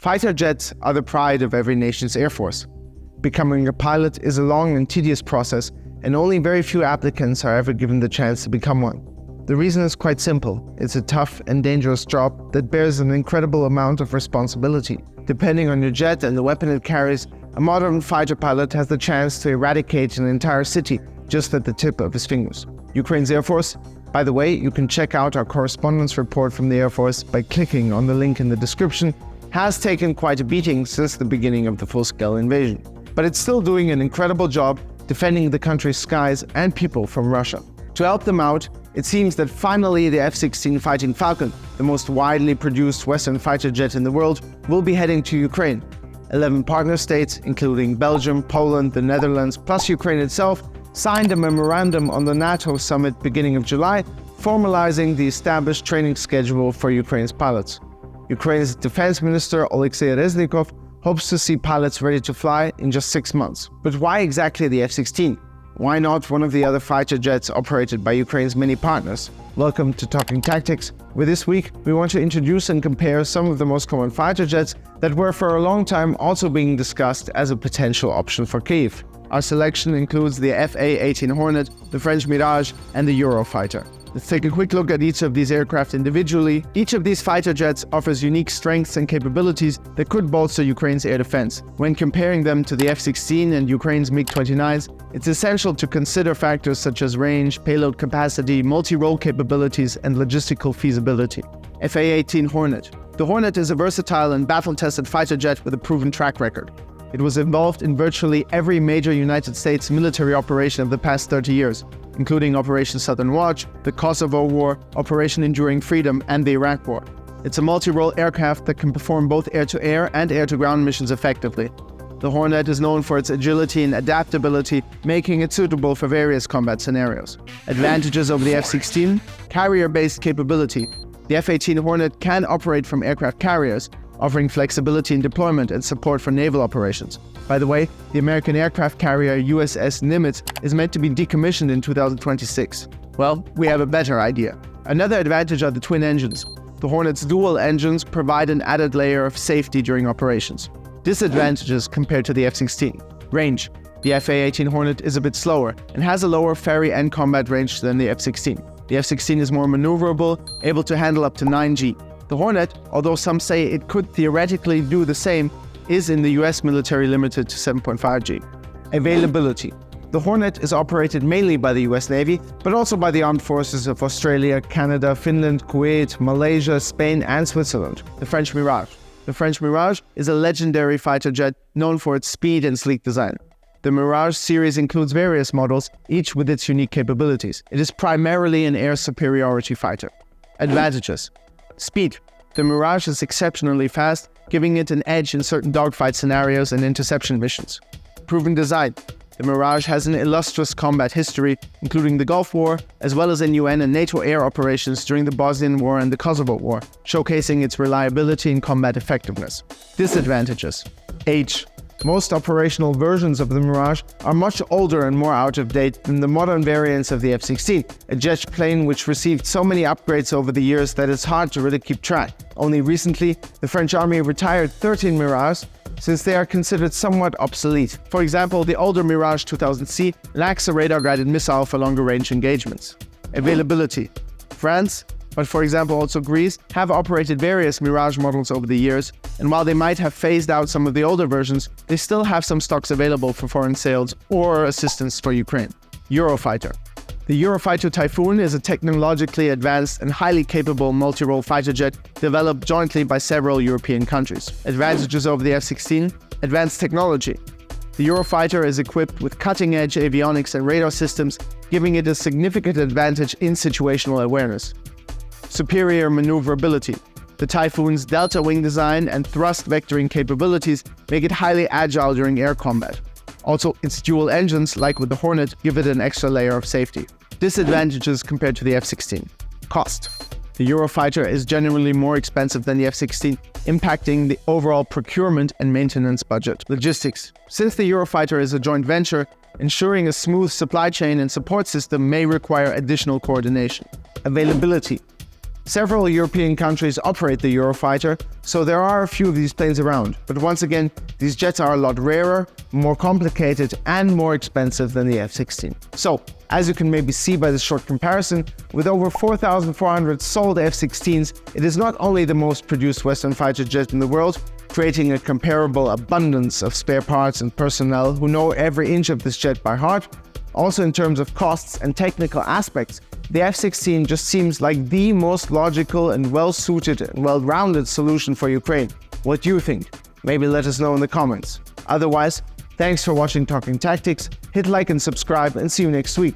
Fighter jets are the pride of every nation's air force. Becoming a pilot is a long and tedious process, and only very few applicants are ever given the chance to become one. The reason is quite simple. It's a tough and dangerous job that bears an incredible amount of responsibility. Depending on your jet and the weapon it carries, a modern fighter pilot has the chance to eradicate an entire city just at the tip of his fingers. Ukraine's Air Force. By the way, you can check out our correspondence report from the Air Force by clicking on the link in the description, has taken quite a beating since the beginning of the full-scale invasion. But it's still doing an incredible job defending the country's skies and people from Russia. To help them out, it seems that finally the F-16 Fighting Falcon, the most widely produced Western fighter jet in the world, will be heading to Ukraine. 11 partner states, including Belgium, Poland, the Netherlands, plus Ukraine itself, signed a memorandum on the NATO summit beginning of July, formalizing the established training schedule for Ukraine's pilots. Ukraine's Defense Minister Alexei Reznikov hopes to see pilots ready to fly in just 6 months. But why exactly the F-16? Why not one of the other fighter jets operated by Ukraine's many partners? Welcome to Talking Tactics, where this week we want to introduce and compare some of the most common fighter jets that were for a long time also being discussed as a potential option for Kyiv. Our selection includes the F-18 Hornet, the French Mirage, and the Eurofighter. Let's take a quick look at each of these aircraft individually. Each of these fighter jets offers unique strengths and capabilities that could bolster Ukraine's air defense. When comparing them to the F-16 and Ukraine's MiG-29s, it's essential to consider factors such as range, payload capacity, multi-role capabilities, and logistical feasibility. F-18 Hornet. The Hornet is a versatile and battle-tested fighter jet with a proven track record. It was involved in virtually every major United States military operation of the past 30 years, including Operation Southern Watch, the Kosovo War, Operation Enduring Freedom, and the Iraq War. It's a multi-role aircraft that can perform both air-to-air and air-to-ground missions effectively. The Hornet is known for its agility and adaptability, making it suitable for various combat scenarios. Advantages over the F-16: carrier-based capability. The F-18 Hornet can operate from aircraft carriers, offering flexibility in deployment and support for naval operations. By the way, the American aircraft carrier USS Nimitz is meant to be decommissioned in 2026. Well, we have a better idea. Another advantage are the twin engines. The Hornet's dual engines provide an added layer of safety during operations. Disadvantages compared to the F-16. Range. The F-18 Hornet is a bit slower and has a lower ferry and combat range than the F-16. The F-16 is more maneuverable, able to handle up to 9G. The Hornet, although some say it could theoretically do the same, is in the US military limited to 7.5G. Availability. The Hornet is operated mainly by the US Navy, but also by the armed forces of Australia, Canada, Finland, Kuwait, Malaysia, Spain, and Switzerland. The French Mirage. The French Mirage is a legendary fighter jet known for its speed and sleek design. The Mirage series includes various models, each with its unique capabilities. It is primarily an air superiority fighter. Advantages. Speed. The Mirage is exceptionally fast, giving it an edge in certain dogfight scenarios and interception missions. Proven design. The Mirage has an illustrious combat history, including the Gulf War, as well as in UN and NATO air operations during the Bosnian War and the Kosovo War, showcasing its reliability and combat effectiveness. Disadvantages. Age. Most operational versions of the Mirage are much older and more out of date than the modern variants of the F-16, a jet plane which received so many upgrades over the years that it's hard to really keep track. Only recently, the French Army retired 13 Mirage, since they are considered somewhat obsolete. For example, the older Mirage 2000C lacks a radar-guided missile for longer-range engagements. Availability. France, but for example also Greece, have operated various Mirage models over the years, and while they might have phased out some of the older versions, they still have some stocks available for foreign sales or assistance for Ukraine. Eurofighter. The Eurofighter Typhoon is a technologically advanced and highly capable multi-role fighter jet developed jointly by several European countries. Advantages over the F-16: advanced technology. The Eurofighter is equipped with cutting-edge avionics and radar systems, giving it a significant advantage in situational awareness. Superior maneuverability. The Typhoon's delta wing design and thrust vectoring capabilities make it highly agile during air combat. Also, its dual engines, like with the Hornet, give it an extra layer of safety. Disadvantages compared to the F-16. Cost. The Eurofighter is generally more expensive than the F-16, impacting the overall procurement and maintenance budget. Logistics. Since the Eurofighter is a joint venture, ensuring a smooth supply chain and support system may require additional coordination. Availability. Several European countries operate the Eurofighter, so there are a few of these planes around. But once again, these jets are a lot rarer, more complicated, and more expensive than the F-16. So, as you can maybe see by this short comparison, with over 4,400 sold F-16s, it is not only the most produced Western fighter jet in the world, creating a comparable abundance of spare parts and personnel who know every inch of this jet by heart. Also, in terms of costs and technical aspects, the F-16 just seems like the most logical and well-suited and well-rounded solution for Ukraine. What do you think? Maybe let us know in the comments. Otherwise, thanks for watching Talking Tactics, hit like and subscribe, and see you next week.